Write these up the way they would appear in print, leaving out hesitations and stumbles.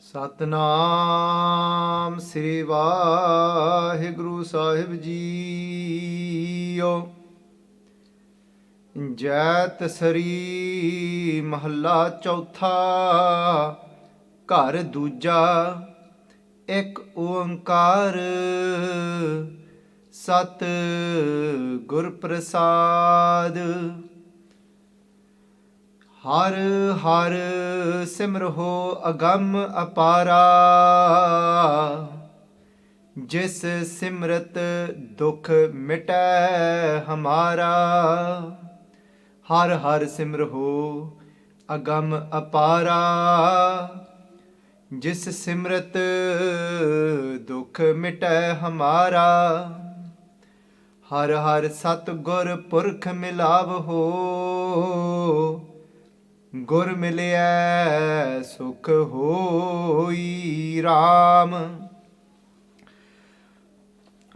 ਸਤਨਾਮ ਸ੍ਰੀ ਵਾਹਿਗੁਰੂ ਸਾਹਿਬ JIO. ਜੈਤ ਸਰੀ ਮਹੱਲਾ ਚੌਥਾ। ਘਰ ਦੂਜਾ। ਇੱਕ ਓੰਕਾਰ ਸਤ ਗੁਰ ਪ੍ਰਸਾਦ। ਹਰ ਹਰ ਸਿਮਰਹੁ ਅਗੰਮ ਅਪਾਰਾ। ਜਿਸ ਸਿਮਰਤ ਦੁਖ ਮਿਟੈ ਹਮਾਰਾ। ਹਰ ਹਰ ਸਿਮਰਹੁ ਅਗੰਮ ਅਪਾਰਾ। ਜਿਸ ਸਿਮਰਤ ਦੁਖ ਮਿਟੈ ਹਮਾਰਾ। ਹਰ ਹਰ ਸਤ ਗੁਰ ਪੁਰਖ ਮਿਲਾਵਹੁ। ਗੁਰ ਮਿਲਿਐ ਸੁਖ ਹੋਈ ਰਾਮ।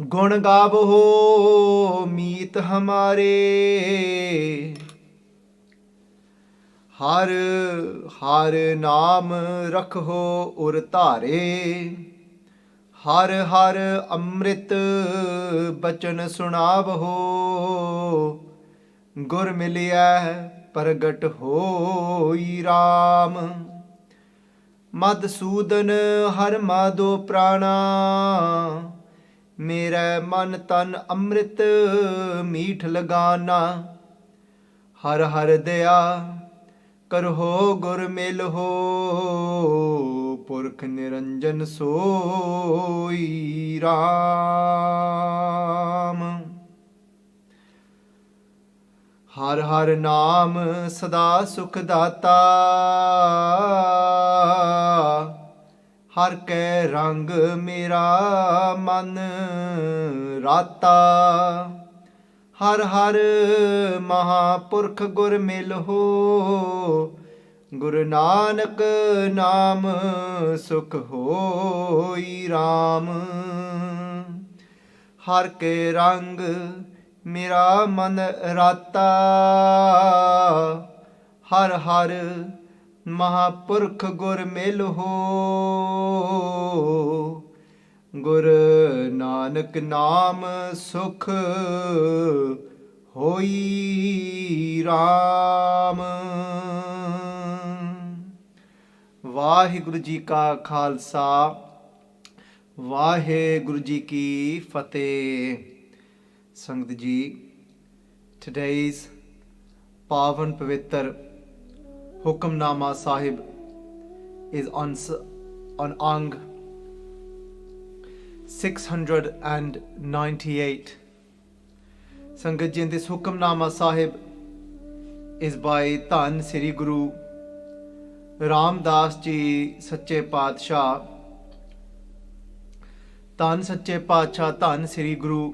ਗੁਣ ਗਾਵਹੁ ਮੀਤ ਹਮਾਰੇ। ਹਰ ਹਰ ਨਾਮ ਰਖਹੁ ਉਰ ਧਾਰੇ। ਹਰ ਹਰ ਅੰਮ੍ਰਿਤ ਬਚਨ ਸੁਣਾਵਹੁ। ਗੁਰ ਮਿਲਿਐ ਪ੍ਰਗਟ ਹੋਈ ਰਾਮ। ਮਧਸੂਦਨ ਹਰ ਮਾਧੋ ਪ੍ਰਾਣਾ। ਮੇਰਾ ਮਨ ਤਨ ਅੰਮ੍ਰਿਤ ਮੀਠ ਲਗਾਨਾ। ਹਰ ਹਰ ਦਇਆ ਕਰਹੁ ਗੁਰ ਮਿਲਹੁ। ਪੁਰਖ ਨਿਰੰਜਨ ਸੋਈ ਰਾਮ। ਹਰ ਹਰ ਨਾਮ ਸਦਾ ਸੁਖ ਦਾਤਾ। ਹਰ ਕੈ ਰੰਗ ਮੇਰਾ ਮਨ ਰਾਤਾ। ਹਰ ਹਰ ਮਹਾਪੁਰਖ ਗੁਰ ਮਿਲਹੁ। ਗੁਰੂ ਨਾਨਕ ਨਾਮ ਸੁਖ ਹੋਈ ਰਾਮ। ਹਰ ਕੇ ਰੰਗ ਮੇਰਾ ਮਨ ਰਾਤਾ। ਹਰ ਹਰ ਮਹਾਪੁਰਖ ਗੁਰ ਮਿਲਹੁ। ਗੁਰ ਨਾਨਕ ਨਾਮ ਸੁਖ ਹੋਈ ਰਾਮ। ਵਾਹਿਗੁਰੂ ਜੀ ਕਾ ਖਾਲਸਾ, ਵਾਹਿਗੁਰੂ ਜੀ ਕੀ ਫਤਿਹ। ਸੰਗਤ ਜੀ, today's ਪਾਵਨ ਪਵਿੱਤਰ ਹੁਕਮਨਾਮਾ ਸਾਹਿਬ is on Ang 698. Sangat ji, this Hukamnama Sahib is by Dhan Sri Guru Raam Das Ji Sache Paatshah. Dhan Sache Paatshah, Dhan Sri Guru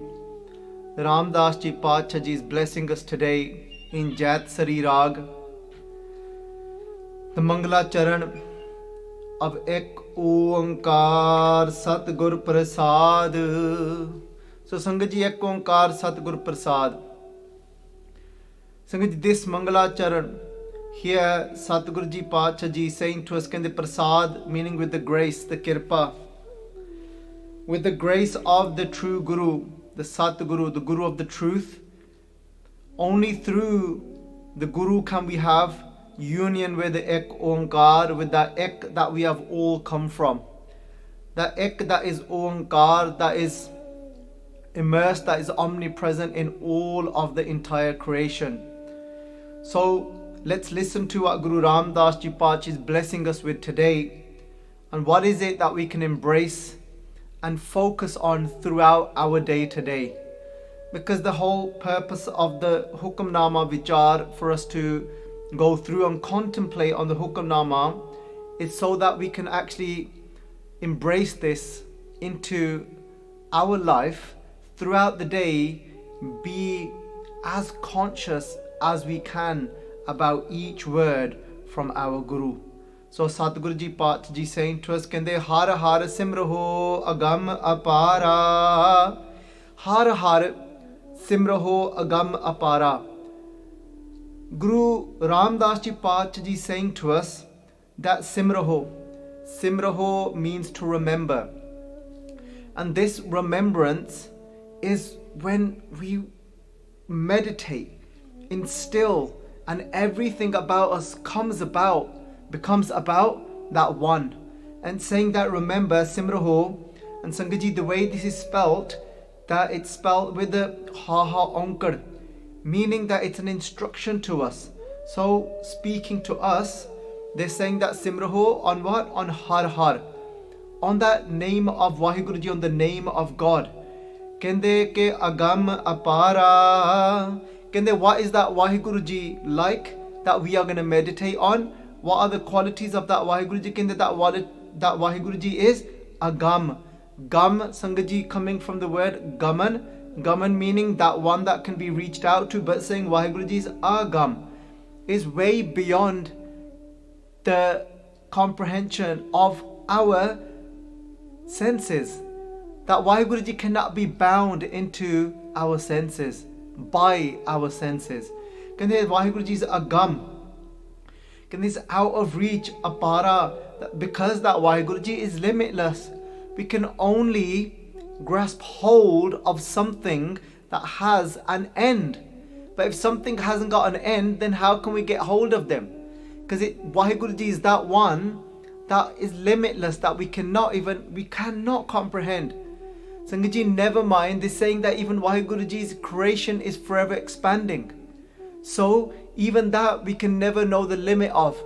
Raam Das Ji Paatshah Ji is blessing us today in Jat Sari Rag, the Mangala Charan of Ek Onkar Satgur Prasad. So Sangat Ji, Ek Onkar Satgur Prasad. Sangat Ji, this Mangala Charan here, Satguru Ji Paatshah Ji saying to us, can the Prasad, meaning with the grace, the Kirpa, with the grace of the true Guru, the Satguru, the Guru of the truth. Only through the Guru can we have union with the Ek Onkar, with that Ek that we have all come from. That Ek that is Onkar, that is immersed, that is omnipresent in all of the entire creation. So let's listen to what Guru Raam Das Ji Paatshah is blessing us with today. And what is it that we can embrace and focus on throughout our day to day? Because the whole purpose of the Hukamnama Vichar, for us to go through and contemplate on the Hukamnama, is so that we can actually embrace this into our life throughout the day, be as conscious as we can about each word from our Guru. So Satguru Ji Paatshah Ji saying to us, kende har har simraho agam apara. Har har simraho agam apara. Guru Raam Das Ji Paatshah Ji saying to us that simraho, Simraho means to remember. And this remembrance is when we meditate, instill, and everything about us becomes about that one. And saying that remember, Simraho, and Sangaji, the way this is spelt, that it's spelt with the ha onkar, meaning that it's an instruction to us. So speaking to us, they're saying that Simraho on what? On har, on that name of Vaheguru Ji, on the name of God. Kende ke agam apara. Kende, what is that Vaheguru Ji like that we are going to meditate on? What are the qualities of that Vaheguru Ji? Kende, that Vaheguru Ji is agam. Gam, Sangaji, coming from the word gaman. Gaman meaning that one that can be reached out to, but saying Vaheguru Ji's agam is way beyond the comprehension of our senses. That Vaheguru Ji cannot be bound into our senses, by our senses. Kande Vaheguru Ji's agam. Kande is out of reach, apara, because that Vaheguru Ji is limitless. We can only grasp hold of something that has an end. But if something hasn't got an end, then how can we get hold of them? Because Vaheguru Ji is that one that is limitless, that we cannot comprehend. Sangaji, never mind, they're saying that even Vaheguru Ji's creation is forever expanding. So even that we can never know the limit of.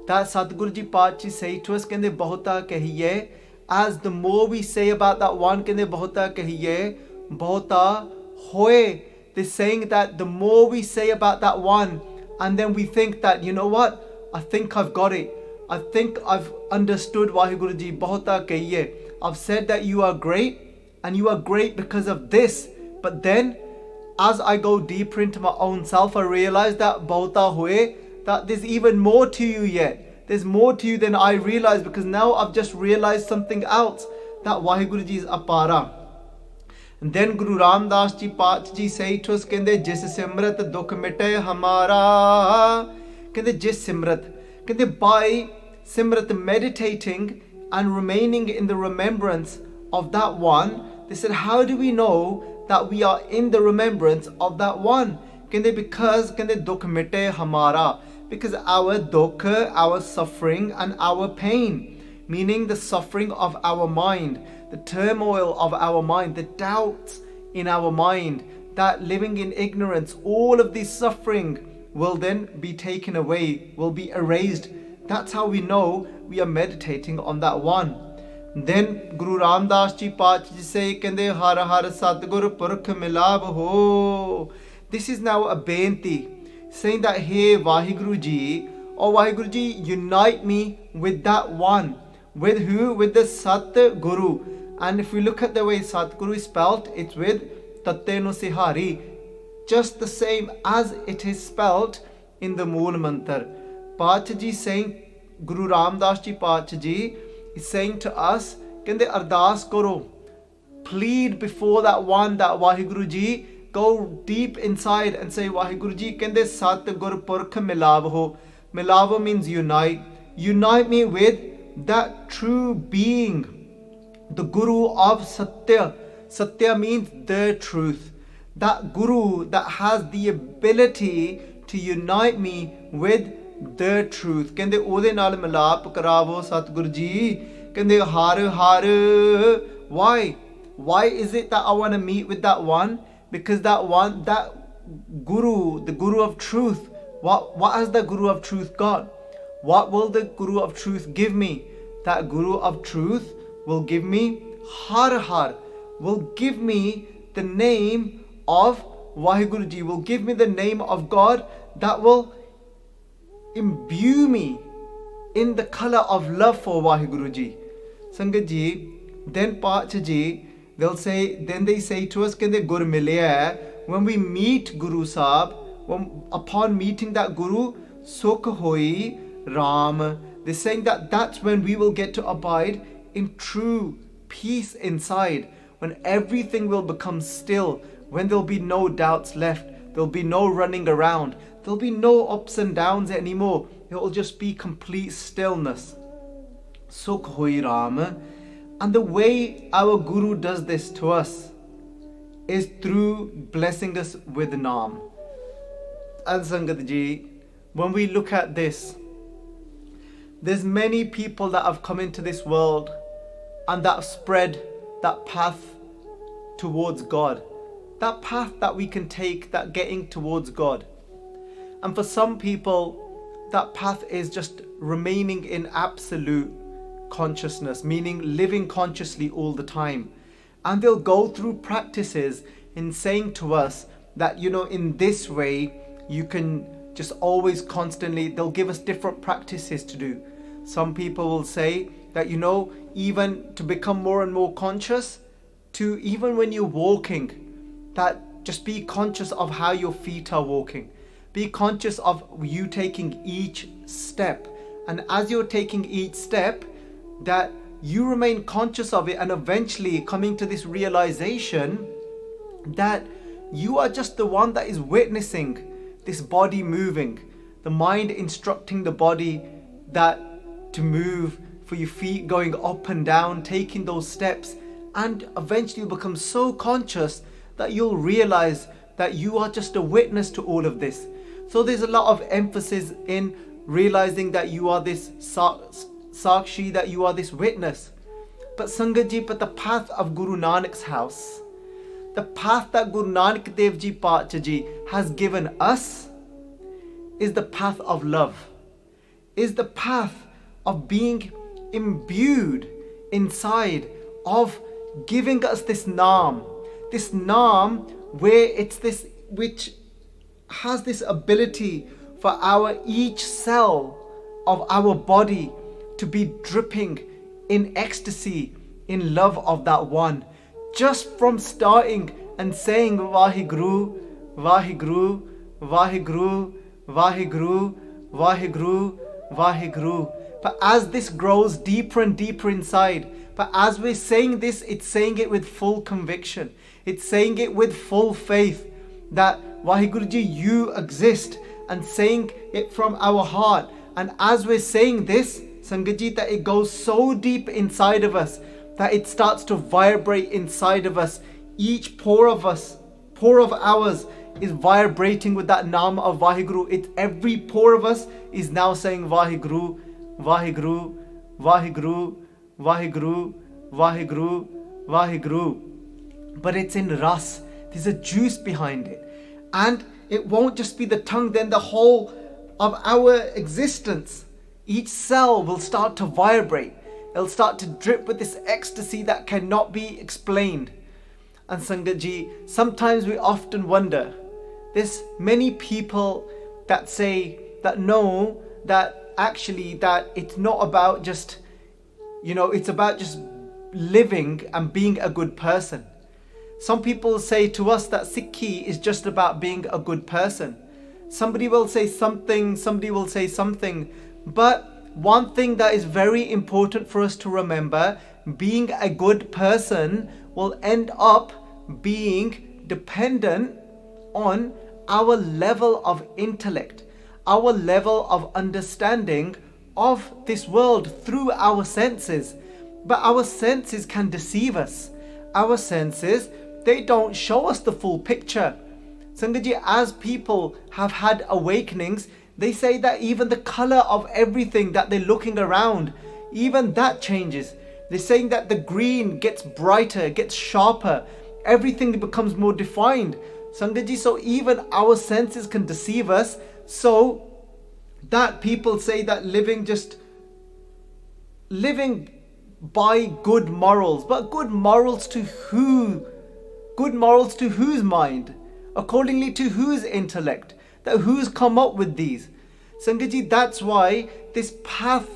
That Satguru Ji Paatji say to us, kende bahota kahiye. As the more we say about that one, kende bahota kahiye, bahota hoye. They're saying that the more we say about that one, and then we think that, you know what, I think I've got it. I think I've understood Vaheguru Ji, bahota kahiye. I've said that you are great, and you are great because of this. But then, as I go deeper into my own self, I realize that bahota hoye, that there's even more to you yet. There's more to you than I realized, because now I've just realized something else, that Vaheguru Ji is apara. And then Guru Raam Das Ji Paatji say to us, kende jis simrat dukh mite hamara. Kende jis simrat. Kende by simrat, meditating and remaining in the remembrance of that one. They said, how do we know that we are in the remembrance of that one? Kende because kende dukh mite hamara. Because our dukkha, our suffering and our pain, meaning the suffering of our mind, the turmoil of our mind, the doubts in our mind, that living in ignorance, all of this suffering will then be taken away, will be erased. That's how we know we are meditating on that one. Then Guru Raam Das Ji Paatji say, kende har har Satguru Purkh milab ho. This is now a benti, saying that, hey Vaheguru Ji, oh Vaheguru Ji, unite me with that one. With who? With the Sat Guru. And if we look at the way Satguru is spelt, it's with Tatte no Sihari, just the same as it is spelt in the Mool Mantar. Paatji saying, Guru Raam Das Ji Paatji is saying to us, kende ardas karo, plead before that one, that Vaheguru Ji. Go deep inside and say, Vaheguru Ji, kende Sat Gur Purkh milab ho. Milab means unite. Unite me with that true being, the Guru of Satya. Satya means the truth. That Guru that has the ability to unite me with the truth. Kende ode naal milap karavo Satguru Ji. Kende har har. Why? Why is it that I want to meet with that one? Because that one, that Guru, the Guru of truth, what has the Guru of truth got? What will the Guru of truth give me? That Guru of truth will give me har har, will give me the name of Vaheguru Ji, will give me the name of God, that will imbue me in the color of love for Vaheguru Ji. Sangat Ji, then Paatji Ji, they'll say, then they say to us, kende Gur milya, when we meet Guru Sahib, upon meeting that Guru, Sukh hoi Ram. They're saying that that's when we will get to abide in true peace inside, when everything will become still, when there'll be no doubts left, there'll be no running around, there'll be no ups and downs anymore. It will just be complete stillness. Sukh hoi Raam. And the way our Guru does this to us is through blessing us with Naam. And Sangat Ji, when we look at this, there's many people that have come into this world and that have spread that path towards God. That path that we can take, that getting towards God. And for some people, that path is just remaining in absolute consciousness, meaning living consciously all the time. And they'll go through practices in saying to us that, in this way, you can just always constantly, they'll give us different practices to do. Some people will say that, even to become more and more conscious, to even when you're walking, that just be conscious of how your feet are walking. Be conscious of you taking each step. And as you're taking each step, that you remain conscious of it, and eventually coming to this realization that you are just the one that is witnessing this body moving, the mind instructing the body that to move, for your feet going up and down, taking those steps, and eventually you'll become so conscious that you'll realize that you are just a witness to all of this. So there's a lot of emphasis in realizing that you are this Sakhi, that you are this witness. But Sangat Ji, but the path of Guru Nanak's house, the path that Guru Nanak Dev Ji Pacha Ji has given us, is the path of love, is the path of being imbued inside, of giving us this Naam where it's this, which has this ability for our each cell of our body to be dripping in ecstasy, in love of that one. Just from starting and saying Vaheguru, Vaheguru, Vaheguru, Vaheguru, Vaheguru, Vaheguru. But as this grows deeper and deeper inside, but as we're saying this, it's saying it with full conviction. It's saying it with full faith that Vaheguru Ji, you exist, and saying it from our heart. And as we're saying this, Sangat Ji, that it goes so deep inside of us that it starts to vibrate inside of us. Each pore of ours is vibrating with that Naam of Vaheguru. It's every pore of us is now saying Vaheguru, Vaheguru, Vaheguru, Vaheguru, Vaheguru, Vaheguru. But it's in Ras. There's a juice behind it. And it won't just be the tongue, then the whole of our existence, each cell will start to vibrate. It'll start to drip with this ecstasy that cannot be explained. And Sangat Ji, sometimes we often wonder, there's many people that say that no, that actually that it's not about just, it's about just living and being a good person. Some people say to us that Sikhi is just about being a good person. Somebody will say something, somebody will say something. But one thing that is very important for us to remember, being a good person will end up being dependent on our level of intellect, our level of understanding of this world through our senses. But our senses can deceive us. Our senses, they don't show us the full picture. Sangat Ji, as people have had awakenings, they say that even the color of everything that they're looking around, even that changes. They're saying that the green gets brighter, gets sharper, everything becomes more defined. Sangat Ji, so even our senses can deceive us. So that people say that living by good morals. But good morals to who? Good morals to whose mind? Accordingly to whose intellect? That who's come up with these? Sangat Ji, that's why this path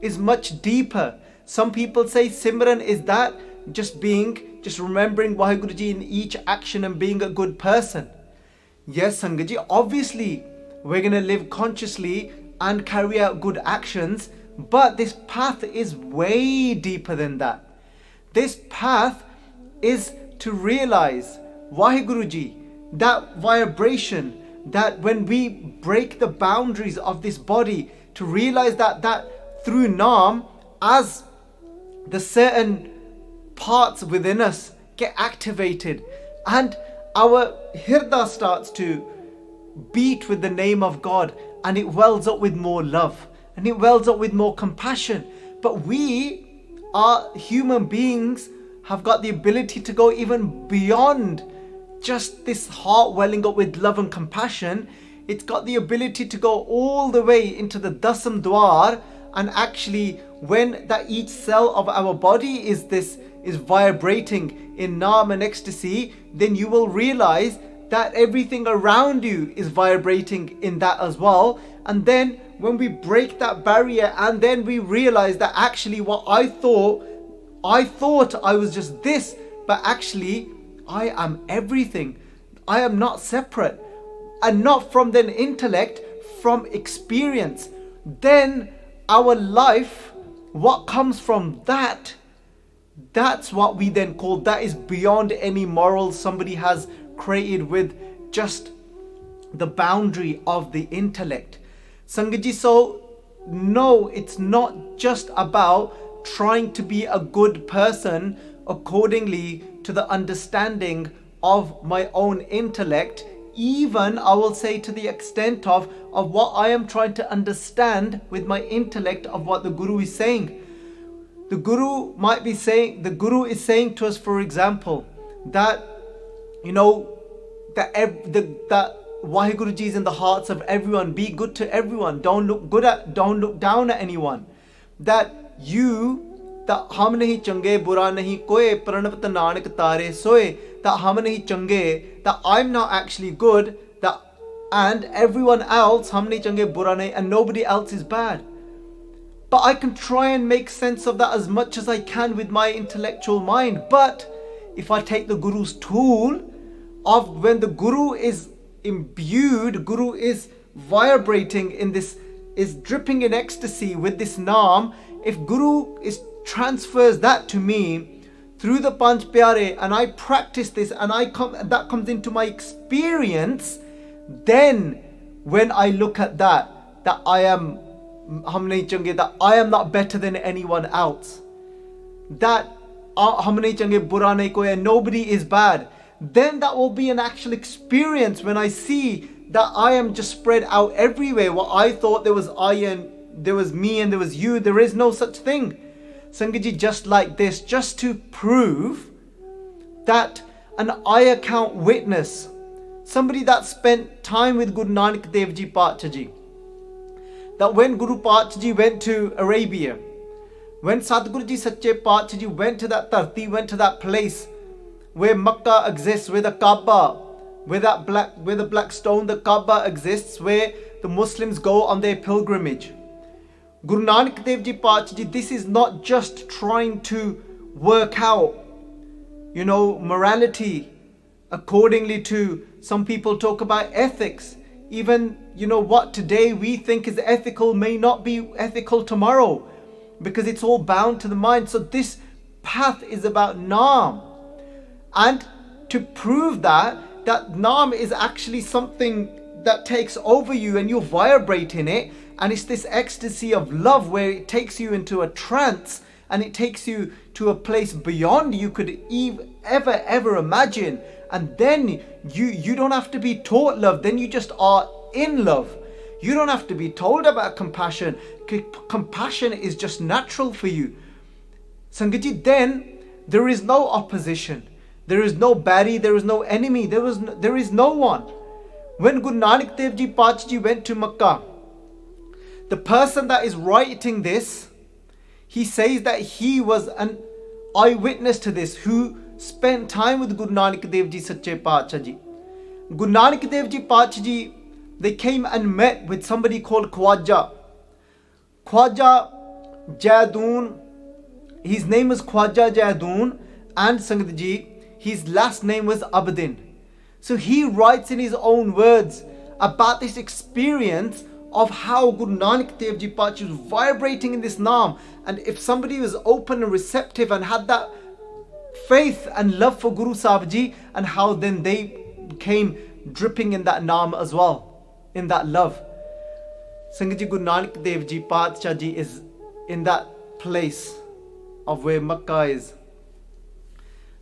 is much deeper. Some people say Simran is that just remembering Vaheguru Ji in each action and being a good person. Yes, Sangat Ji, obviously we're going to live consciously and carry out good actions, but this path is way deeper than that. This path is to realize Vaheguru Ji, that vibration, that when we break the boundaries of this body, to realize that through Naam, as the certain parts within us get activated and our hirda starts to beat with the name of God, and it wells up with more love and it wells up with more compassion. But we are human beings, have got the ability to go even beyond just this heart welling up with love and compassion. It's got the ability to go all the way into the dasam dwar, and actually when that each cell of our body is vibrating in Naam and ecstasy, then you will realize that everything around you is vibrating in that as well. And then when we break that barrier, and then we realize that actually what I thought I was just this, but actually I am everything. I am not separate, and not from the intellect, from experience. Then our life, what comes from that, that's what we then call, that is beyond any morals somebody has created with just the boundary of the intellect. Sangaji, so no, it's not just about trying to be a good person accordingly to the understanding of my own intellect. Even I will say to the extent of what I am trying to understand with my intellect of what the Guru is saying. The Guru is saying to us, for example, that that Vaheguru Ji is in the hearts of everyone. Be good to everyone. Don't look down at anyone. That hum nahi change, bura nahi koe, pranavat nanak tare soe. That hum nahi change, that I'm not actually good, and everyone else, hum nahi change, bura nahi, and nobody else is bad. But I can try and make sense of that as much as I can with my intellectual mind. But if I take the Guru's tool of when the Guru is imbued, Guru is vibrating in this, is dripping in ecstasy with this Naam, if Guru transfers that to me through the Panch Pyare, and I practice this, and that comes into my experience, then when I look at that I am that I am not better than anyone else, that nobody is bad, then that will be an actual experience when I see that I am just spread out everywhere. What I thought there was I and there was me and there was you, there is no such thing. Sangaji, just like this, just to prove that an eye account witness, somebody that spent time with Guru Nanak Dev Ji Paatshah Ji, that when Guru Paatshah Ji went to Arabia, when Sadguru Ji Sache Paatshah Ji went to that Dharti, went to that place where Makkah exists, where the Kaaba, where the black stone, the Kaaba exists, where the Muslims go on their pilgrimage. Guru Nanak Dev Ji Paatshah Ji, this is not just trying to work out, morality accordingly to, some people talk about ethics. Even, what today we think is ethical may not be ethical tomorrow, because it's all bound to the mind. So this path is about Naam. And to prove that Naam is actually something that takes over you and you vibrate in it, and it's this ecstasy of love where it takes you into a trance and it takes you to a place beyond you could ever imagine. And then you don't have to be taught love, then you just are in love. You don't have to be told about compassion. Compassion is just natural for you. Sangaji, then there is no opposition. There is no baddie, there is no enemy, there is no one. When Guru Nanak Dev Ji Paatshah Ji went to Makkah, the person that is writing this, he says that he was an eyewitness to this, who spent time with Guru Nanak Dev Ji Sache Paatshah Ji. Guru Nanak Dev Ji Paatshah Ji, they came and met with somebody called Khwaja Jaidoon. His name was Khwaja Jaidoon, and Sangat Ji, his last name was Abdin. So he writes in his own words about this experience of how Guru Nanak Dev Ji Paatshah Ji was vibrating in this Naam. And if somebody was open and receptive and had that faith and love for Guru Sahib Ji, and how then they came dripping in that Naam as well, in that love. Singh Ji, Guru Nanak Dev Ji Paatshah Ji is in that place of where Makkah is,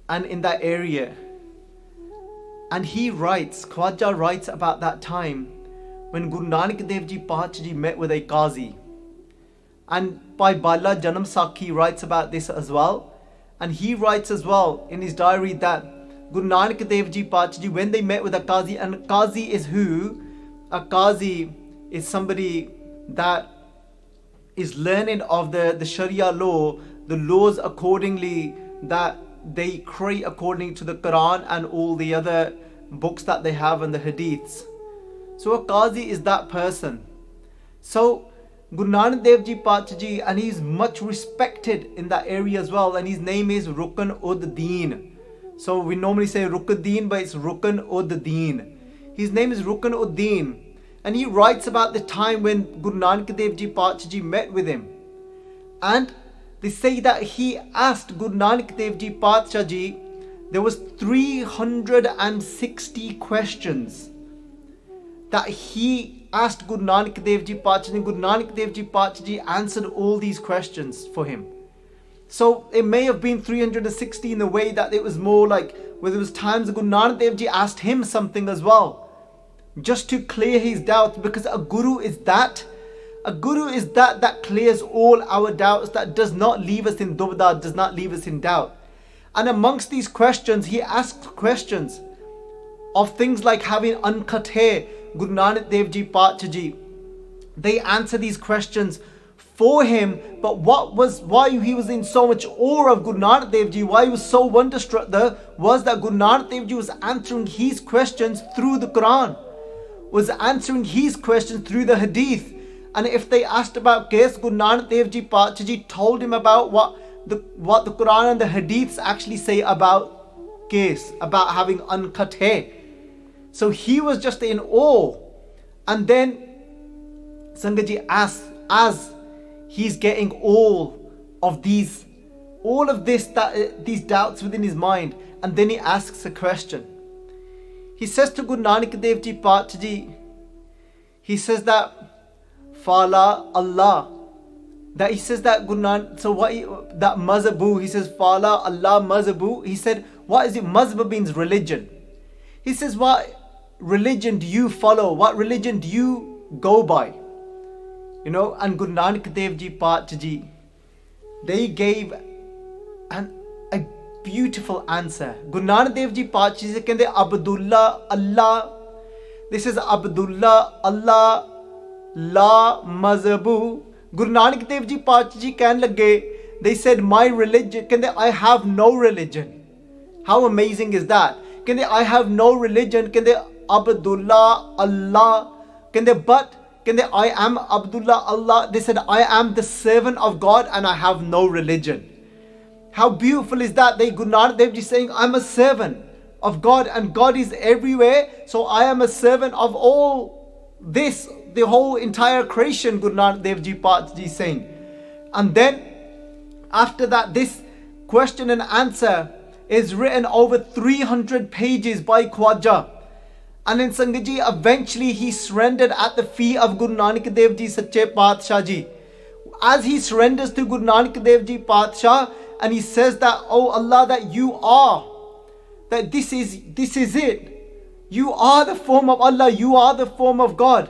and in that area. And he writes, Khwaja writes about that time when Guru Nanak Dev Ji Pacha Ji met with a Qazi. And by Bala Janam Sakhi writes about this as well. And he writes as well in his diary that Guru Nanak Dev Ji Pacha Ji, when they met with a Qazi, and a Qazi is who? A Qazi is somebody that is learning of the Sharia law, the laws accordingly that they create according to the Quran and all the other books that they have and the hadiths. So a Qazi is that person. So Guru Nanak Dev Ji Pacha Ji, and he's much respected in that area as well, and his name is Rukn-ud-din. So we normally say Rukn-ud-din, but it's Rukn-ud-din. His name is Rukn-ud-din. And he writes about the time when Guru Nanak Dev Ji Pacha Ji met with him. And they say that he asked Guru Nanak Dev Ji Pacha Ji, there was 360 questions that he asked Guru Nanak Dev Ji Pacha Ji. Guru Nanak Dev Ji Pacha Ji answered all these questions for him. So it may have been 360 in the way that it was more like, where there was times Guru Nanak Dev Ji asked him something as well, just to clear his doubts, because a guru is that clears all our doubts, that does not leave us in dubda, does not leave us in doubt. And amongst these questions, he asked questions of things like having uncut hair. Guru Nanak Dev Ji Pacha Ji, they answer these questions for him. But why he was in so much awe of Guru Nanak Dev Ji, why he was so wonderstruck there, was that Guru Nanak Dev Ji was answering his questions through the Quran, was answering his questions through the hadith. And if they asked about case, Guru Nanak Dev Ji Pacha Ji told him about what the Quran and the hadiths actually say about case, about having uncut hair. So he was just in awe. And then Sangaji asks, as he's getting all of these doubts within his mind, and then he asks a question. He says to Guru Nanak Dev Ji Pacha Ji, he says that Fala Allah, that he says that Guru Nanak, so what that mazhabu, he says Fala Allah mazhabu. He said, what is it? Mazhab means religion. He says, what religion do you follow? What religion do you go by? You know, and Guru Nanak Dev Ji Pacha Ji, they gave a beautiful answer. Guru Nanak Dev Ji Pacha Ji kende Abdullah Allah. This is Abdullah Allah La Mazhabu. Guru Nanak Dev Ji Pacha Ji kehn lage, they said, my religion, kende I have no religion. How amazing is that? Kende I have no religion. Kende Abdullah Allah. Kende but kende I am Abdullah Allah. They said, I am the servant of God and I have no religion. How beautiful is that? They Guru Nanak Dev Ji saying, I'm a servant of God and God is everywhere. So I am a servant of all this, the whole entire creation, Guru Nanak Dev Ji Pacha Ji saying. And then after that, this question and answer is written over 300 pages by Khwaja. And in Sangaji, eventually he surrendered at the feet of Guru Nanak Dev Ji Sache Paatshah Ji. As he surrenders to Guru Nanak Dev Ji Paatshah, and he says that, oh Allah, that you are, that this is it. You are the form of Allah, you are the form of God.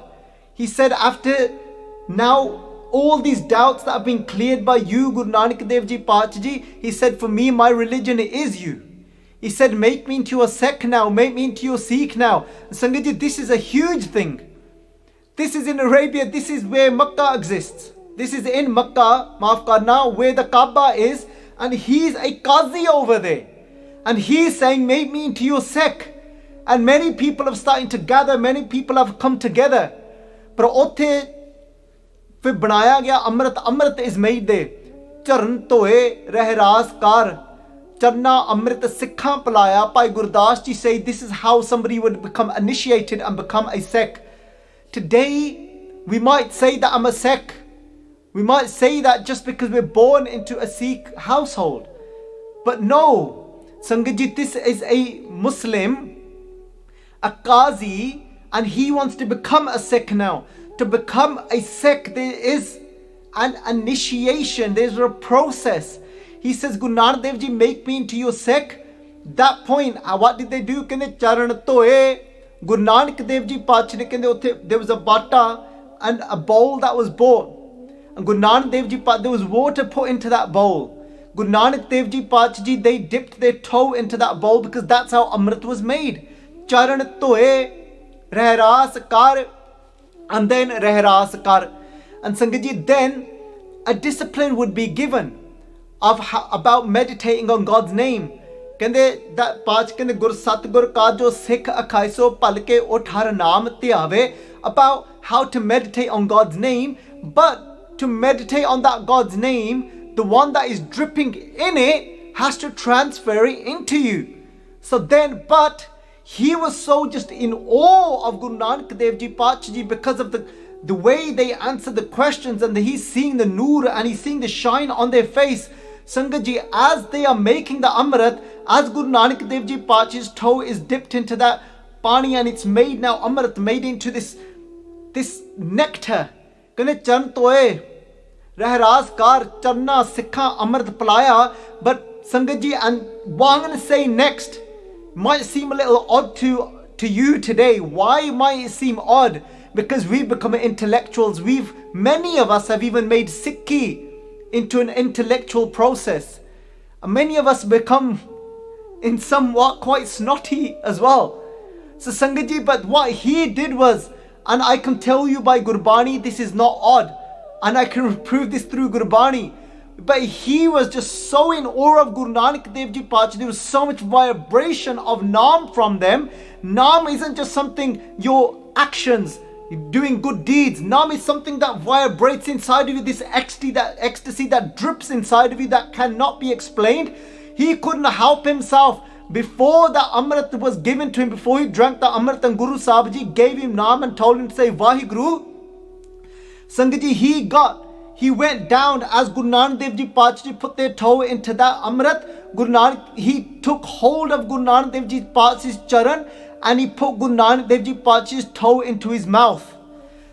He said, after now all these doubts that have been cleared by you, Guru Nanak Dev Ji Pacha Ji, he said, for me, my religion is you. He said, make me into your Sikh now, make me into your Sikh now. Sangat Ji, this is a huge thing. This is in Arabia, this is where Makkah exists. This is in Makkah, maaf karna, where the Kaaba is, and he's a Qazi over there. And he's saying, make me into your Sikh. And many people have started to gather, many people have come together. But ਉੱਥੇ ਫਿਰ ਬਣਾਇਆ ਗਿਆ Amrit is made there. ਚਰਨ ਧੋਏ ਰਹਿਰਾਸ ਕਾਰ ਚਰਨਾ Amrit ਸਿੱਖਾਂ ਪਲਾਇਆ. Bhai Gurdas Ji say this is how somebody would become initiated and become a Sikh. Today we might say that I'm a Sikh. We might say that just because we're born into a Sikh household. But no, Sangat Ji, this is a Muslim, a Qazi, and he wants to become a Sikh now. To become a Sikh, there is an initiation, there's a process. He says, Guru Nanak Dev Ji, make me into your Sikh. That point, what did they do? Kende charan toye. Guru Nanak Dev Ji Paatshah ne kende there was a bata and a bowl that was bought. And Guru Nanak Dev Ji there was water put into that bowl. Guru Nanak Dev Ji Paatshah Ji, they dipped their toe into that bowl because that's how Amrit was made. Charan toye, rehras kar, and then rehras kar. And Sangat Ji, then a discipline would be given of about meditating on God's name. Kende that paach kende gur satgur ka jo sikh akhaiso palke uthar naam tyave, about how to meditate on God's name, but to meditate on that God's name, the one that is dripping in it has to transfer it into you. So then, but he was so just in awe of Guru Nanak Dev Ji Paatshah Ji because of the way they answered the questions, and he's seeing the noor and he's seeing the shine on their face. Sangat Ji, as they are making the Amrit, as Guru Nanak Dev Ji Paatshah's toe is dipped into that pani and it's made now Amrit, made into this nectar. Kane chan toye, rehras kar, charna sikha Amrit palaya. But Sangat Ji, and what I'm going to say next might seem a little odd to you today. Why might it seem odd? Because we've become intellectuals. Many of us have even made Sikhi into an intellectual process. And many of us become in somewhat quite snotty as well. So Sangat Ji, but what he did was, and I can tell you by Gurbani, this is not odd, and I can prove this through Gurbani, but he was just so in awe of Guru Nanak Dev Ji Paatshah. There was so much vibration of Naam from them. Naam isn't just something, your actions, doing good deeds. Naam is something that vibrates inside of you, this ecstasy that drips inside of you that cannot be explained. He couldn't help himself. Before the Amrit was given to him, before he drank the Amrit, and Guru Sahib Ji gave him Naam and told him to say Vaheguru, Sangat Ji, he went down as Guru Nanak Dev Ji Paatshah Ji put their toe into that Amrit. Guru Nanak, he took hold of Guru Nanak Dev Ji Paatshah's charan, and he put Guru Nanak Dev Ji Paatshah's toe into his mouth.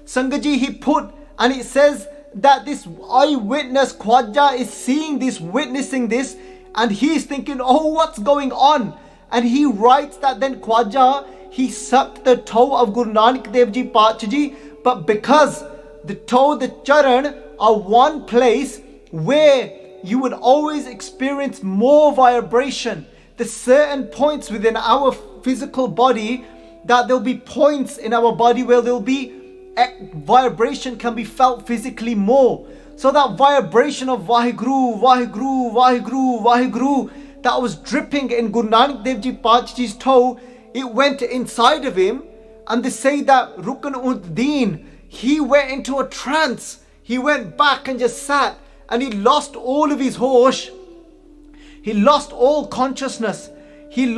Sangat Ji, he put, and it says that this eyewitness Khwaja is seeing this, witnessing this, and he's thinking, oh, what's going on? And he writes that then Khwaja, he sucked the toe of Guru Nanak Dev Ji Paatshah Ji, but because the toe, the charan are one place where you would always experience more vibration. There's certain points within our physical body that there'll be points in our body where there'll be vibration can be felt physically more. So that vibration of Vaheguru, Vaheguru, Vaheguru, Vaheguru that was dripping in Guru Nanak Dev Ji Paatshah Ji's toe, it went inside of him. And they say that Rukn-ud-din, he went into a trance. He went back and just sat, and he lost all of his hosh. He lost all consciousness. He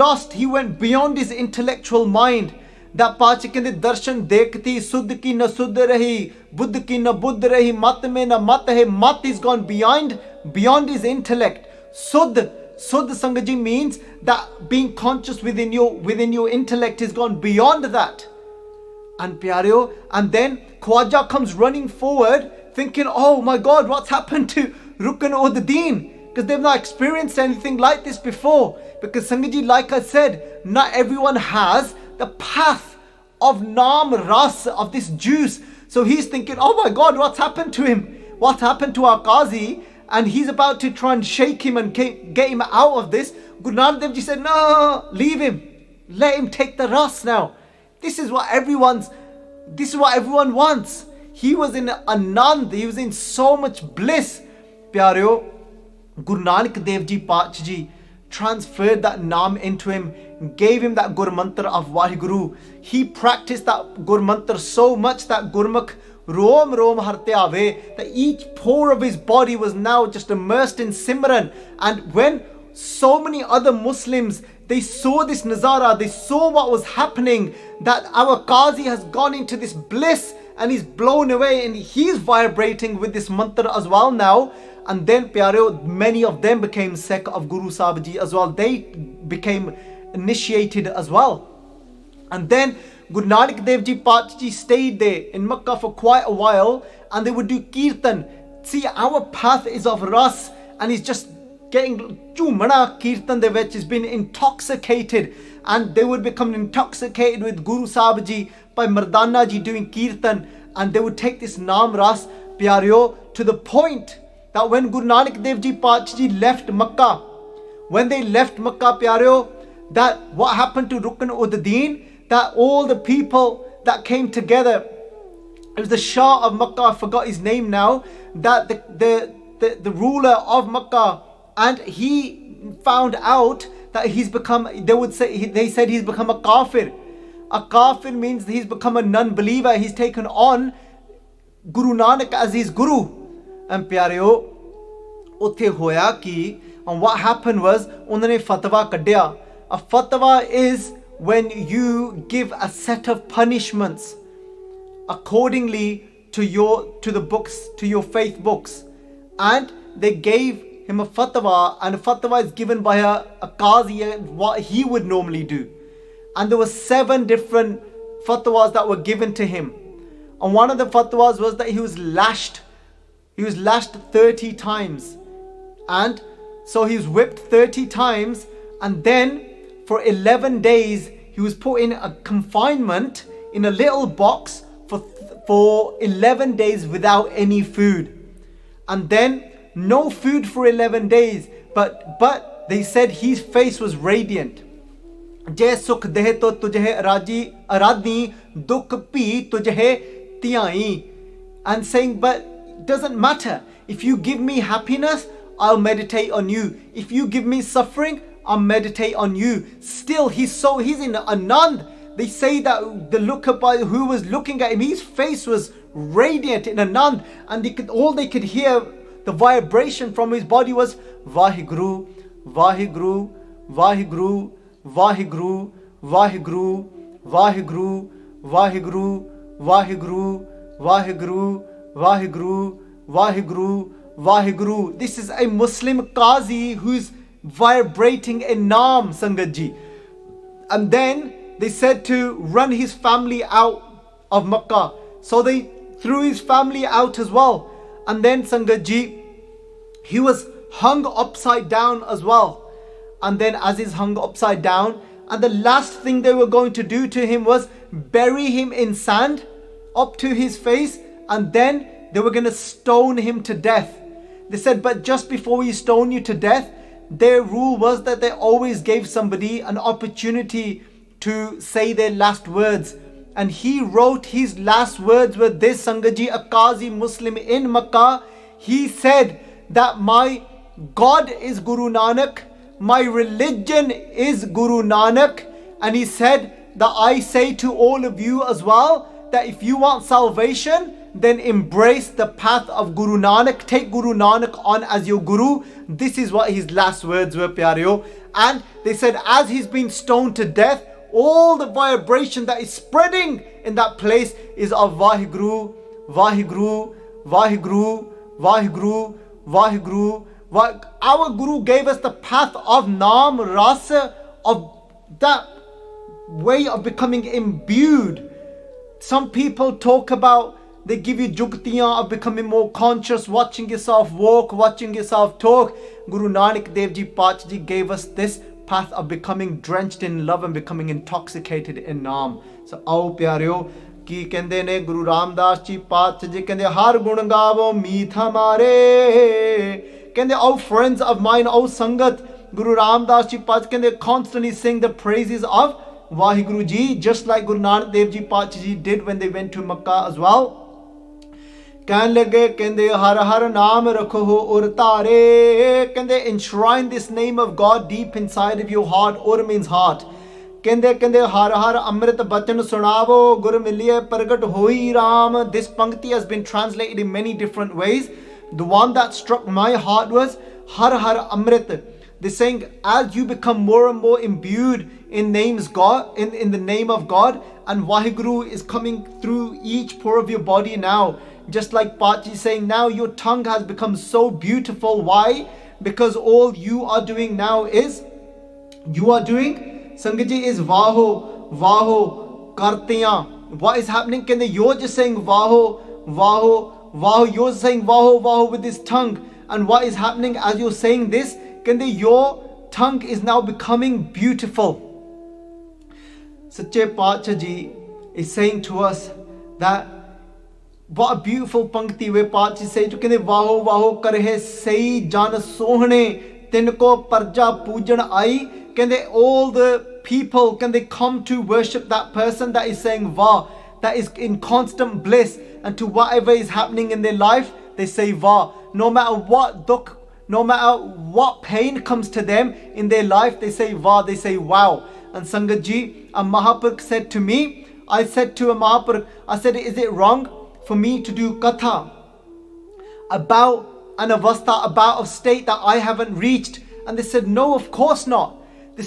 went beyond his intellectual mind. That Paatshah kende darshan dekhti, suddh ki na suddh rahi, buddh ki na buddh rahi, mat mein na mat hai. Mat is gone beyond his intellect. Suddh Sangat Ji means that being conscious within your intellect has gone beyond that. And Pyareo, and then Khwaja comes running forward thinking, oh my God, what's happened to Rukn-ud-din? Because they've not experienced anything like this before. Because Sangat Ji, like I said, not everyone has the path of Naam Ras, of this juice. So he's thinking, oh my God, what's happened to him? What happened to our Qazi? And he's about to try and shake him and get him out of this. Guru Nanak Dev Ji said, no, leave him. Let him take the Ras now. This is what everyone wants. He was in Anand, he was in so much bliss. Pyareo, Guru Nanak Dev Ji Paatshah Ji transferred that Naam into him, gave him that Gur Mantra of Vaheguru. He practiced that Gur Mantra so much that Gurmukh Rom Rom Harte Ave, that each pore of his body was now just immersed in Simran. And when so many other Muslims, they saw this Nazara, they saw what was happening, that our Qazi has gone into this bliss and he's blown away and he's vibrating with this mantra as well now. And then Pyareo, many of them became Sikh of Guru Sahib Ji as well. They became initiated as well. And then Guru Nanak Dev Ji Paatshah Ji stayed there in Makkah for quite a while, and they would do Kirtan. See, our path is of ras, and he's just getting chumana kirtan de vich, has been intoxicated, and they would become intoxicated with Guru Sahib Ji by Mardana Ji doing kirtan, and they would take this Naam Ras, pyareo, to the point that when Guru Nanak Dev Ji Paatshah left Makkah, when they left Makkah, pyareo, that what happened to Rukn-ud-din, that all the people that came together, it was the Shah of Makkah, I forgot his name now, that the ruler of Makkah, and he found out that he's become, they said he's become a kafir. A kafir means he's become a non-believer. He's taken on Guru Nanak as his guru. And pyareo, utthe hoya ki, and what happened was, unhone fatwa kadya. A fatwa is when you give a set of punishments accordingly to the books, to your faith books. And they gave him a fatwa, and a fatwa is given by a qazi, what he would normally do. And there were 7 different fatwas that were given to him. And one of the fatwas was that he was lashed 30 times. And so he was whipped 30 times, and then for 11 days he was put in a confinement in a little box for 11 days without any food. And then no food for 11 days, but they said his face was radiant. Jai sukh dehe to tujhe aradni, dukh pi tujhe tiyai. And saying, but it doesn't matter. If you give me happiness, I'll meditate on you. If you give me suffering, I'll meditate on you. Still, he's in Anand. They say that the looker who was looking at him, his face was radiant in Anand, and all they could hear, the vibration from his body was Vaheguru, Vaheguru, Vaheguru, Vaheguru, Vaheguru, Vaheguru, Vaheguru, Vaheguru, Vaheguru, Vaheguru, Vaheguru, Vaheguru. This is a Muslim Qazi who's vibrating in Naam, Sangat Ji. And then they said to run his family out of Makkah. So they threw his family out as well. And then Sangat Ji, he was hung upside down as well. And then as he's hung upside down, and the last thing they were going to do to him was bury him in sand up to his face, and then they were going to stone him to death. They said, but just before we stone you to death, their rule was that they always gave somebody an opportunity to say their last words. And he wrote his last words were this, Sangat Ji, a Qazi Muslim in Makkah. He said that my God is Guru Nanak, my religion is Guru Nanak. And he said that I say to all of you as well, that if you want salvation, then embrace the path of Guru Nanak. Take Guru Nanak on as your guru. This is what his last words were, pyareo. And they said as he's been stoned to death, all the vibration that is spreading in that place is of Vaheguru, Vaheguru, Vaheguru, Vaheguru, Vaheguru. Our Guru gave us the path of Naam, Rasa, of that way of becoming imbued. Some people talk about, they give you jugtiyan of becoming more conscious, watching yourself walk, watching yourself talk. Guru Nanak Dev Ji Paatshah Ji gave us this path of becoming drenched in love and becoming intoxicated in Naam. So, aao pyareo, ki kende ne Guru Raam Das Ji Paatshah Ji kende har gun gaavo meet hamare. Kende, oh friends of mine, oh Sangat, Guru Raam Das Ji Paatshah kende constantly sing the praises of Vaheguru Ji, just like Guru Nanak Dev Ji Paatshah Ji did when they went to Makkah as well. Kehne lage kende har har naam rakho aur tare. Kende enshrine this name of God deep inside of your heart. Aur means heart. Kende har har Amrit bachan sunavo gur miliye pragat hoi Ram. This pankti has been translated in many different ways. The one that struck my heart was har har Amrit. They're saying as you become more and more imbued in names God, in the name of God, and Vaheguru is coming through each pore of your body now. Just like Paatshah is saying, now your tongue has become so beautiful. Why? Because all you are doing now is, Sangat Ji, is Vaho, Kartiyan. What is happening? You're just saying Vaho, Vaho, you're saying Vaho, Vaho with this tongue. And what is happening as you're saying this? Your tongue is now becoming beautiful. Sache Paatshah Ji is saying to us that what a beautiful pankti where Paatshah say to Vaho, Vaho karhe sei jan sohne tinko parja pujan ai. All the people, can they come to worship that person that is saying Vah, that is in constant bliss, and to whatever is happening in their life, they say Vah. No matter what dukh, no matter what pain comes to them in their life, they say Vah, they say wow. And Sangat Ji, a Mahaprabhu said to me, I said to a Mahaprabhu, I said, is it wrong for me to do katha about an avastha, about a state that I haven't reached? And they said, no, of course not. They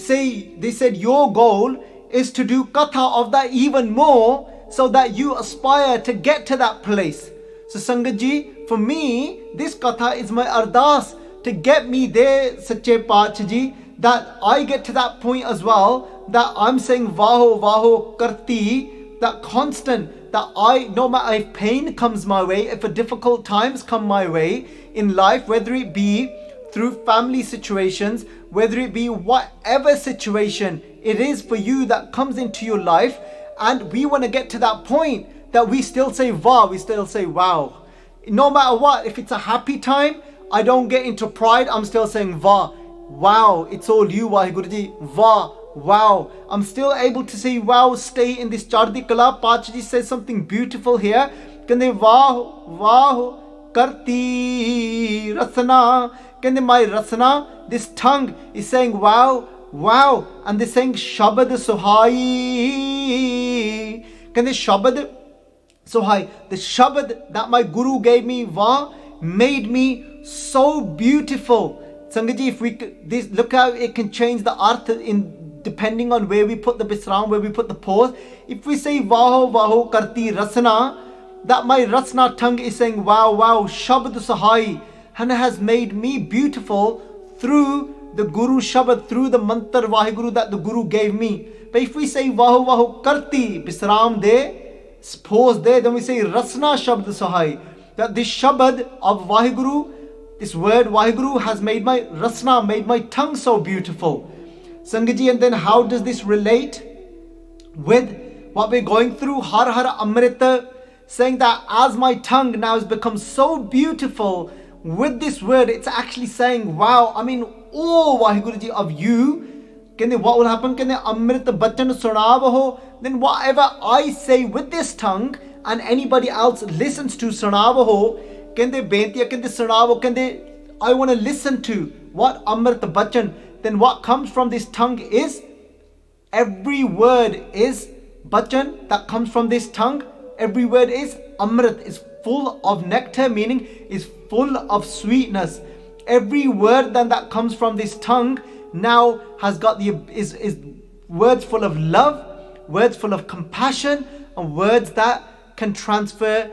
said your goal is to do katha of that even more, so that you aspire to get to that place. So Sangat Ji, for me, this katha is my ardas to get me there, Sache Paatshah Ji, that I get to that point as well, that I'm saying Vaho, Vaho karti, that constant, that no matter if pain comes my way, if a difficult times come my way in life, whether it be through family situations, whether it be whatever situation it is for you that comes into your life, and we want to get to that point that we still say Vah, we still say wow. No matter what, if it's a happy time, I don't get into pride, I'm still saying Vah, wow, it's all you Vaheguru Ji, Vah, wow. I'm still able to say wow, stay in this Chardi Kala. Paatshah Ji says something beautiful here. Kande Vah, Vah karti rasana. Kande my rasana, this tongue is saying wow, wow. And they're saying Shabad Sohai. Kande Shabad Sohai. The Shabad that my Guru gave me, Vah, made me so beautiful. Sangat Ji, if we this, look how it can change the artha in depending on where we put the bisram, where we put the pause. If we say Vaho, Vaho karti rasana, that my rasna tongue is saying wow, wow, Shabad Sahai, and has made me beautiful through the Guru Shabad, through the mantra Vaheguru that the Guru gave me. But if we say Vaho, Vaho karti, bisram de, pause there, then we say rasna Shabad Sahai, that this Shabad of Vaheguru, this word Vaheguru has made my rasna, made my tongue so beautiful. Sangat Ji, and then how does this relate with what we're going through? Har Har Amrit, saying that as my tongue now has become so beautiful with this word, it's actually saying wow, I mean all Vaheguru Ji of you. What will happen? Amrit bachan sunavaho, then whatever I say with this tongue and anybody else listens to sunavaho, I want to listen to what Amrit bachan. Then what comes from this tongue is, every word is bachan that comes from this tongue. Every word is Amrit, is full of nectar, meaning is full of sweetness. Every word then that comes from this tongue now has got is words full of love, words full of compassion, and words that can transfer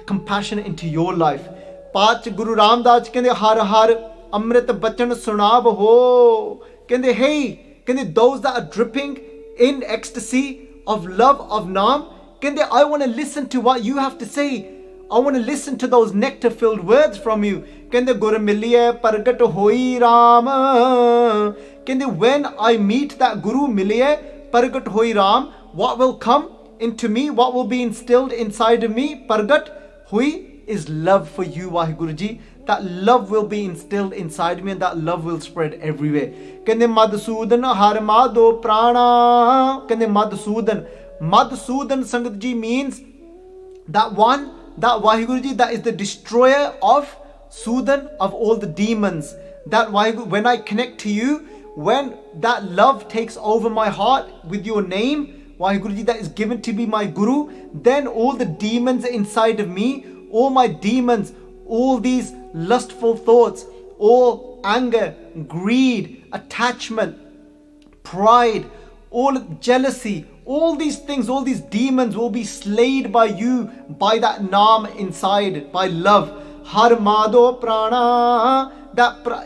compassion into your life. Paach Guru Raam Das Ji kende har har Amrit bachan sunav ho. Kende hey, kende those that are dripping in ecstasy of love of Naam, kende I want to listen to what you have to say. I want to listen to those nectar filled words from you. Kende Gur miliye pargat hoi Ram. Kende when I meet that Guru miliye pargat hoi Ram, what will come into me, what will be instilled inside of me? Pargat hoi is love for you, Vaheguru Ji. That love will be instilled inside me, and that love will spread everywhere. Kende Madhusudan har madho prana. Kende Madhusudan. Madhusudan, Sangat Ji, means that one, that Vaheguru Ji, that is the destroyer of Sudan, of all the demons. That Vaheguru, when I connect to you, when that love takes over my heart with your name, Vaheguru Ji, that is given to be my Guru, then all the demons inside of me, all my demons, all these lustful thoughts, all anger, greed, attachment, pride, all jealousy, all these things, all these demons will be slayed by you, by that Naam inside, by love. Har Madho Prana.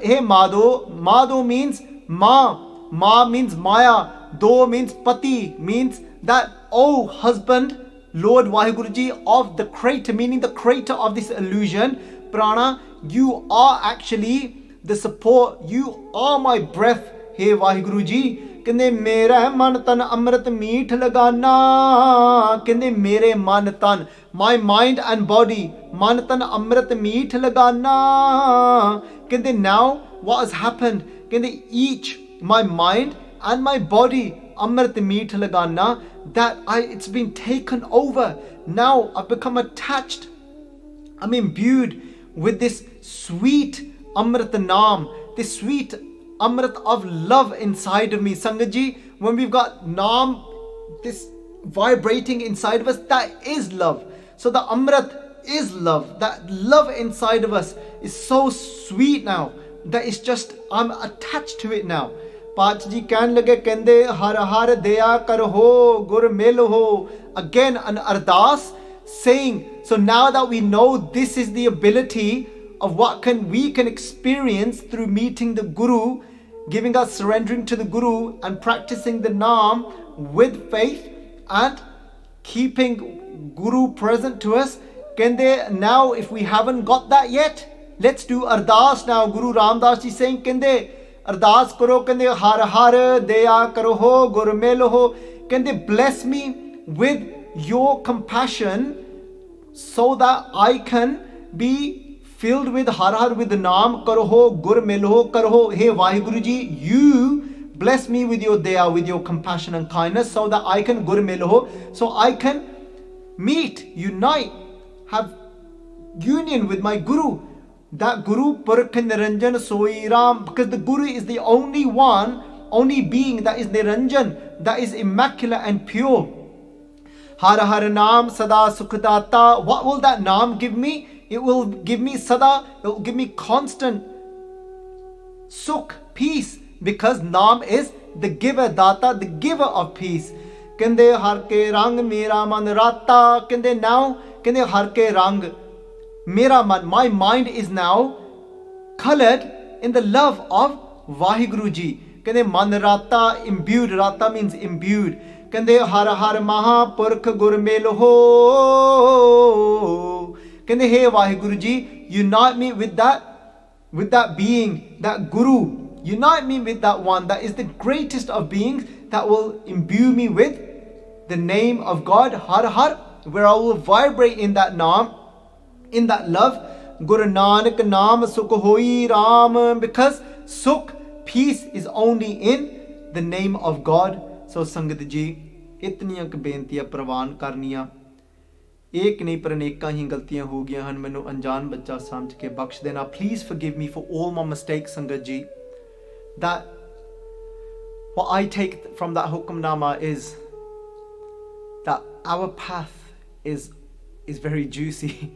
Hey Madho. Madho means Ma. Ma means Maya. Do means Pati, means that, oh husband, Lord Vaheguru Ji, of the creator, meaning the creator of this illusion, Prana, you are actually the support, you are my breath, Hey Vaheguru Ji. Kende mera man tan amrit meet lagana. Kende mere man tan, my mind and body, man tan amrit meet lagana. Kende now what has happened? Kende each, my mind and my body, amrit meet lagana, that it's been taken over. Now I've become attached. I'm imbued with this sweet Amrit Naam, this sweet Amrit of love inside of me. Sangat Ji, when we've got Naam, this vibrating inside of us, that is love. So the Amrit is love. That love inside of us is so sweet now that it's just, I'm attached to it now. Paach Ji kehn lage, kende har har daya kar ho, gur mil ho. Again an ardas saying, so now that we know this is the ability of what we can experience through meeting the Guru, giving us surrendering to the Guru and practicing the Naam with faith and keeping Guru present to us. Kende now if we haven't got that yet, let's do ardas now. Guru Raam Das Ji saying, kende ardas karo, kende har har daya karo ho, gur mil ho. Kende bless me with your compassion so that I can be filled with har har, with the Naam, karo ho, gur mil ho, karo ho. Hey Vaheguru Ji, you bless me with your daya, with your compassion and kindness, so that I can gur mil ho, so I can meet, unite, have union with my Guru. That Guru Purkh Niranjan Soi Ram, because the Guru is the only one, only being that is Niranjan, that is immaculate and pure. Har har Naam Sada Sukhdata. What will that Naam give me? It will give me Sada, it will give me constant Sukh, peace, because Naam is the giver, Data, the giver of peace. Kende har ke rang mera man rata. Kende now, kende har ke rang mera man, my mind is now colored in the love of Vaheguru Ji. Kende man rata, imbued, rata means imbued. Kende har har Mahapurkh gur mil ho. Kende hey Vaheguru Ji, unite me with that being, that Guru. Unite me with that one that is the greatest of beings, that will imbue me with the name of God, har har, where I will vibrate in that Naam, in that love. Guru Nanak Naam Sukh Hoi Ram, because Sukh, peace, is only in the name of God. So Sangat Ji, इतनियां क बेनतियां प्रवान करनियां, एक नहीं पर अनेकां ही गलतियां हो गईयां हन, मैनू अनजान बच्चा समझ के बख्श देना. Please forgive me for all my mistakes, Sangat Ji. That what I take from that Hukamnama is that our path is very juicy.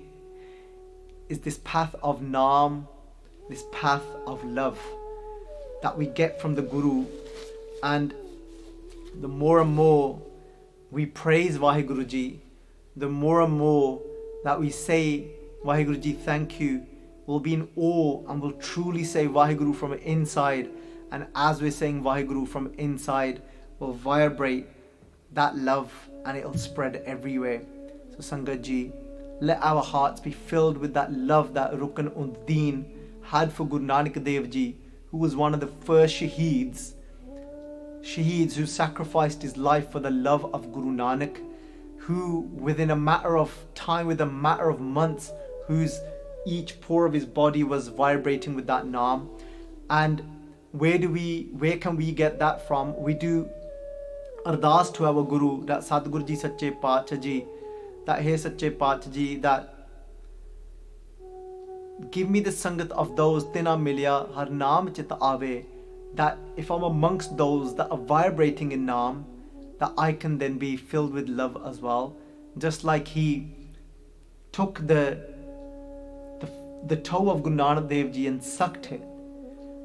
Is this path of Naam, this path of love that we get from the Guru. And the more and more we praise Vaheguru Ji, the more and more that we say, Vaheguru Ji, thank you, we'll be in awe and we'll truly say Vaheguru from inside. And as we're saying Vaheguru from inside, we'll vibrate that love and it'll spread everywhere. So Sangat Ji, let our hearts be filled with that love that Rukn-ud-din had for Guru Nanak Dev Ji, who was one of the first shaheeds who sacrificed his life for the love of Guru Nanak, who within a matter of time, with a matter of months, whose each pore of his body was vibrating with that Naam. And where can we get that from? We do ardas to our Guru, that Sadguru Ji Sache Paatshah Ji, that Hey Sache Paatshah Ji, that give me the sangat of those tina milya har naam chit aave, that if I'm amongst those that are vibrating in Naam, that I can then be filled with love as well. Just like he took the toe of Guru Nanak Dev Ji and sucked it.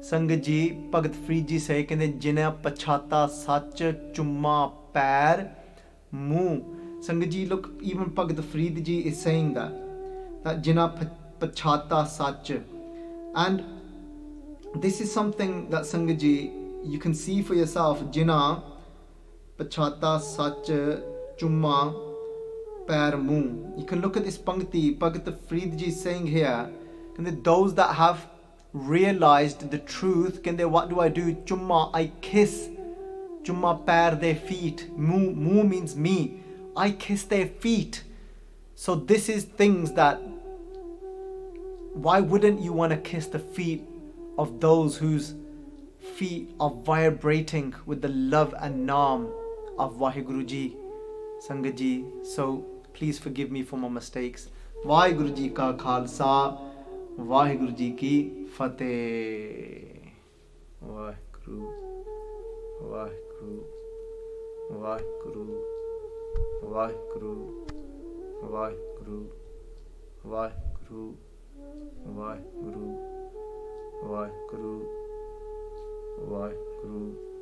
Sangat Ji, Bhagat Farid Ji say, kende jina pachata sach chumma pair muh. Sangat Ji, look, even Bhagat Farid Ji is saying that jina pachata sach. And this is something that Sangat Ji, you can see for yourself. Jina pachata sach chumma pair muh. You can look at this Pangti, Bhagat Farid Ji is saying here, and those that have realized the truth, what do I do? Chumma, I kiss. Chumma pair their feet. Mu means me. I kiss their feet. So this is things that, why wouldn't you want to kiss the feet of those whose feet are vibrating with the love and Naam of Vaheguru Ji, Sangat Ji. So please forgive me for my mistakes. Vaheguru Ji ka Khalsa, Vaheguru Ji ki Fateh. Vaheguru, Vaheguru, Vaheguru, Vaheguru, Vaheguru, Vaheguru, Vaheguru, Vaheguru, Vaheguru.